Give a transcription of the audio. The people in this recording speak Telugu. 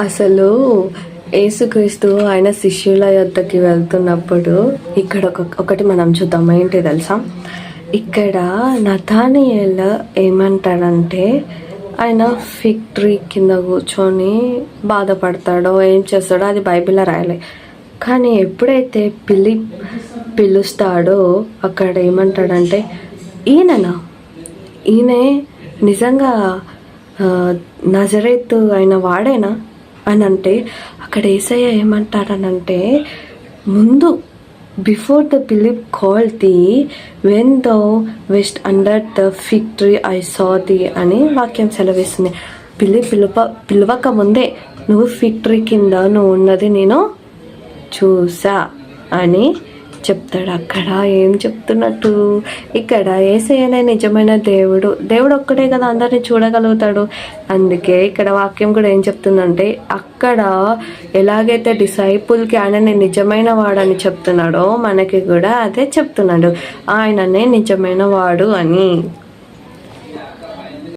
అసలు యేసుక్రీస్తు ఆయన శిష్యుల యొద్దకి వెళ్తున్నప్పుడు ఇక్కడ ఒకటి మనం చూద్దాం. ఏంటి తెలుసా, ఇక్కడ నతానియేల్ ఏమంటాడంటే ఆయన ఫిగ్ ట్రీ కింద కూర్చొని బాధపడతాడో ఏం చేస్తాడో అది బైబిల్లో రాయలే. కానీ ఎప్పుడైతే పిలుస్తాడో అక్కడ ఏమంటాడంటే ఈయననా, ఈయనే నిజంగా నజరేతు అయిన వాడేనా అని అంటే అక్కడ యేసయ్య ఏమంటాడనంటే ముందు before the పిలిప్ call the when though west under the fig tree I saw the అని వాక్యం సెలవిస్తుంది. పిలవక ముందే నువ్వు ఫిగ్ ట్రీ కింద నువ్వు ఉన్నది నేను చూసా అని చెప్తాడు. అక్కడ ఏం చెప్తున్నట్టు, ఇక్కడ యేసయ్యనే నిజమైన దేవుడు ఒక్కడే కదా అందరినీ చూడగలుగుతాడు. అందుకే ఇక్కడ వాక్యం కూడా ఏం చెప్తుందంటే అక్కడ ఎలాగైతే డిసైపుల్కి ఆయననే నిజమైన వాడని చెప్తున్నాడో మనకి కూడా అదే చెప్తున్నాడు, ఆయననే నిజమైన వాడు అని.